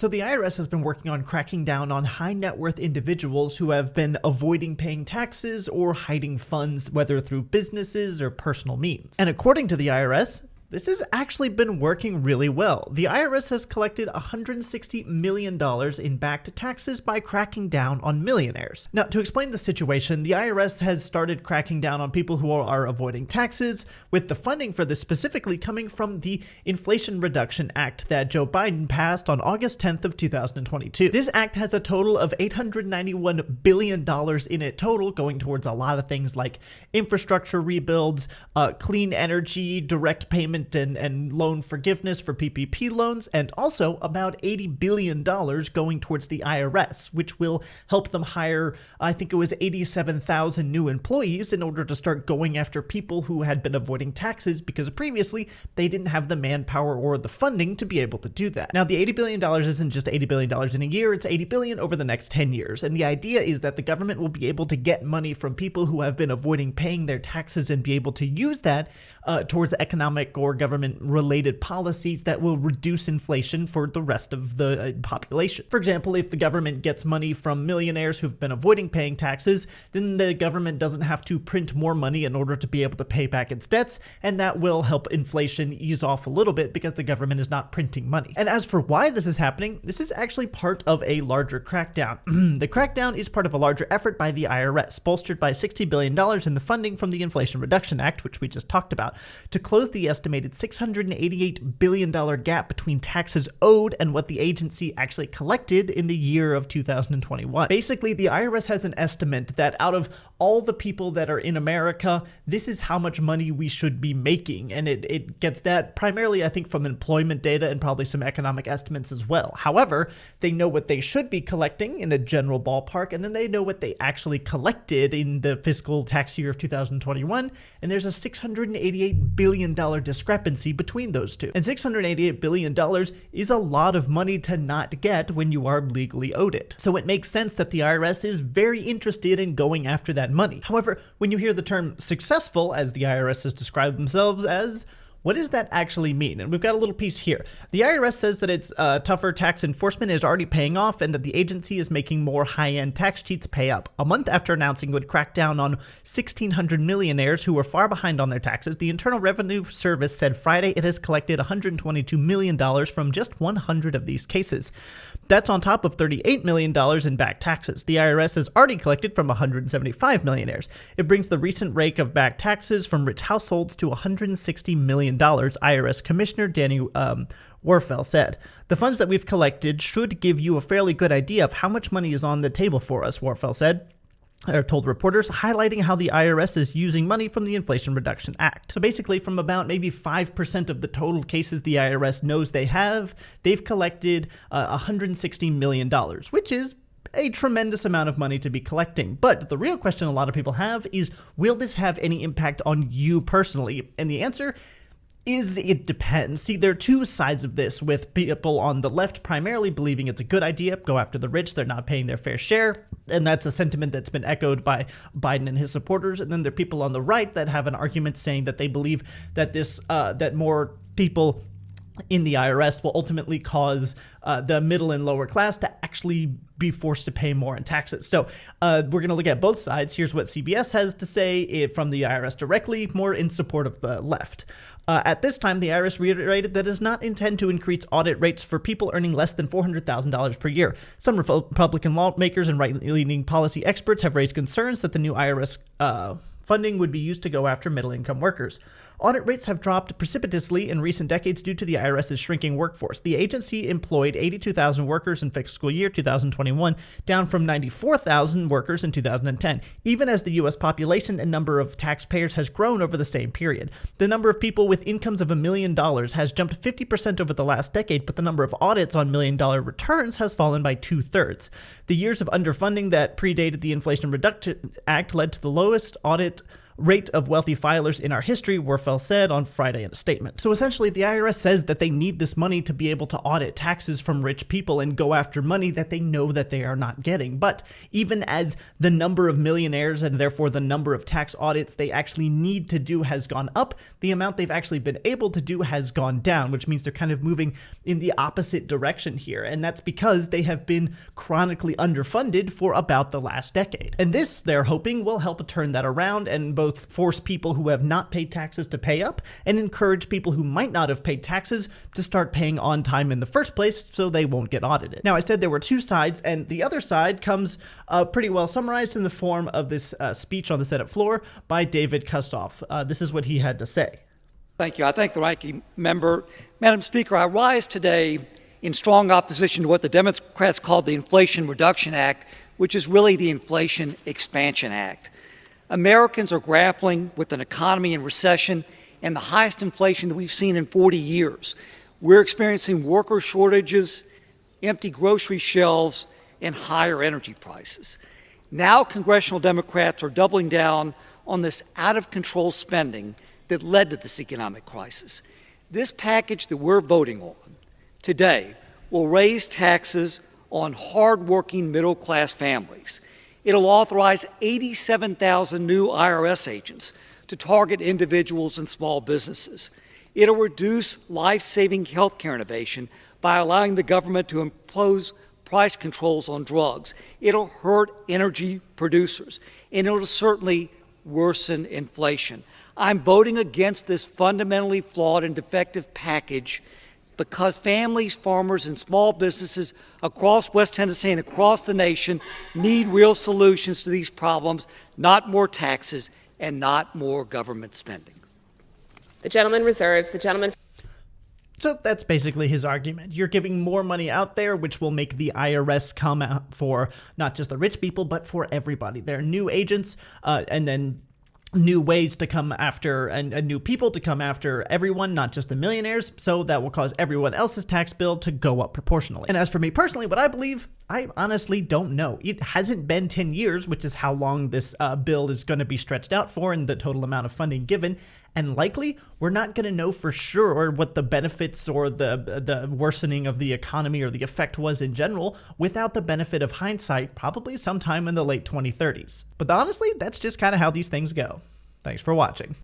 So the IRS has been working on cracking down on high net worth individuals who have been avoiding paying taxes or hiding funds, whether through businesses or personal means. And according to the IRS, this has actually been working really well. The IRS has collected $160 million in back taxes by cracking down on millionaires. Now, to explain the situation, the IRS has started cracking down on people who are avoiding taxes, with the funding for this specifically coming from the Inflation Reduction Act that Joe Biden passed on August 10th of 2022. This act has a total of $891 billion in it total, going towards a lot of things like infrastructure rebuilds, clean energy, direct payment and loan forgiveness for PPP loans, and also about $80 billion going towards the IRS, which will help them hire, I think it was 87,000 new employees in order to start going after people who had been avoiding taxes because previously they didn't have the manpower or the funding to be able to do that. Now, the $80 billion isn't just $80 billion in a year, it's $80 billion over the next 10 years. And the idea is that the government will be able to get money from people who have been avoiding paying their taxes and be able to use that towards economic or government-related policies that will reduce inflation for the rest of the population. For example, if the government gets money from millionaires who've been avoiding paying taxes, then the government doesn't have to print more money in order to be able to pay back its debts, and that will help inflation ease off a little bit because the government is not printing money. And as for why this is happening, this is actually part of a larger crackdown. The crackdown is part of a larger effort by the IRS, bolstered by $60 billion in the funding from the Inflation Reduction Act, which we just talked about, to close the estimated $688 billion gap between taxes owed and what the agency actually collected in the year of 2021. Basically, the IRS has an estimate that out of all the people that are in America, this is how much money we should be making. And it gets that primarily, I think, from employment data and probably some economic estimates as well. However, they know what they should be collecting in a general ballpark, and then they know what they actually collected in the fiscal tax year of 2021, and there's a $688 billion discrepancy between those two. And $688 billion is a lot of money to not get when you are legally owed it. So it makes sense that the IRS is very interested in going after that money. However, when you hear the term successful, as the IRS has described themselves as, what does that actually mean? And we've got a little piece here. The IRS says that its tougher tax enforcement is already paying off and that the agency is making more high-end tax cheats pay up. A month after announcing it would crack down on 1,600 millionaires who were far behind on their taxes, the Internal Revenue Service said Friday it has collected $122 million from just 100 of these cases. That's on top of $38 million in back taxes. The IRS has already collected from 175 millionaires. It brings the recent rake of back taxes from rich households to $160 million. IRS Commissioner Danny Werfel said. The funds that we've collected should give you a fairly good idea of how much money is on the table for us, Werfel said. Told reporters, highlighting how the IRS is using money from the Inflation Reduction Act. So basically, from about maybe 5% of the total cases the IRS knows they have, they've collected $160 million, which is a tremendous amount of money to be collecting. But the real question a lot of people have is, will this have any impact on you personally? And the answer is it depends. See, there are two sides of this, with people on the left primarily believing it's a good idea, go after the rich, they're not paying their fair share, and that's a sentiment that's been echoed by Biden and his supporters. And then there are people on the right that have an argument saying that they believe that that more people in the IRS will ultimately cause the middle and lower class to actually be forced to pay more in taxes. So we're going to look at both sides. Here's what CBS has to say from the IRS directly, more in support of the left. At this time, the IRS reiterated that it does not intend to increase audit rates for people earning less than $400,000 per year. Some Republican lawmakers and right-leaning policy experts have raised concerns that the new IRS funding would be used to go after middle-income workers. Audit rates have dropped precipitously in recent decades due to the IRS's shrinking workforce. The agency employed 82,000 workers in fiscal year 2021, down from 94,000 workers in 2010, even as the U.S. population and number of taxpayers has grown over the same period. The number of people with incomes of $1 million has jumped 50% over the last decade, but the number of audits on $1 million returns has fallen by 2/3. The years of underfunding that predated the Inflation Reduction Act led to the lowest audit rate of wealthy filers in our history, Werfel said on Friday in a statement. So essentially, the IRS says that they need this money to be able to audit taxes from rich people and go after money that they know that they are not getting. But even as the number of millionaires and therefore the number of tax audits they actually need to do has gone up, the amount they've actually been able to do has gone down, which means they're kind of moving in the opposite direction here. And that's because they have been chronically underfunded for about the last decade. And this, they're hoping, will help turn that around and both force people who have not paid taxes to pay up and encourage people who might not have paid taxes to start paying on time in the first place so they won't get audited. Now, I said there were two sides, and the other side comes pretty well summarized in the form of this speech on the Senate floor by David Kustoff. This is what he had to say. Thank you. I thank the ranking member. Madam Speaker, I rise today in strong opposition to what the Democrats called the Inflation Reduction Act, which is really the Inflation Expansion Act. Americans are grappling with an economy in recession and the highest inflation that we've seen in 40 years. We're experiencing worker shortages, empty grocery shelves, and higher energy prices. Now congressional Democrats are doubling down on this out-of-control spending that led to this economic crisis. This package that we're voting on today will raise taxes on hard-working middle-class families. It'll authorize 87,000 new IRS agents to target individuals and small businesses. It'll reduce life-saving healthcare innovation by allowing the government to impose price controls on drugs. It'll hurt energy producers, and it'll certainly worsen inflation. I'm voting against this fundamentally flawed and defective package because families, farmers, and small businesses across West Tennessee and across the nation need real solutions to these problems, not more taxes and not more government spending. The gentleman reserves. The gentleman. So that's basically his argument. You're giving more money out there, which will make the IRS come out for not just the rich people, but for everybody. There are new agents, and then new ways to come after and new people to come after everyone, not just the millionaires. So that will cause everyone else's tax bill to go up proportionally. And as for me personally, what I believe, I honestly don't know. It hasn't been 10 years, which is how long this bill is going to be stretched out for and the total amount of funding given. And likely, we're not going to know for sure what the benefits or the worsening of the economy or the effect was in general without the benefit of hindsight, probably sometime in the late 2030s. But honestly, that's just kind of how these things go. Thanks for watching.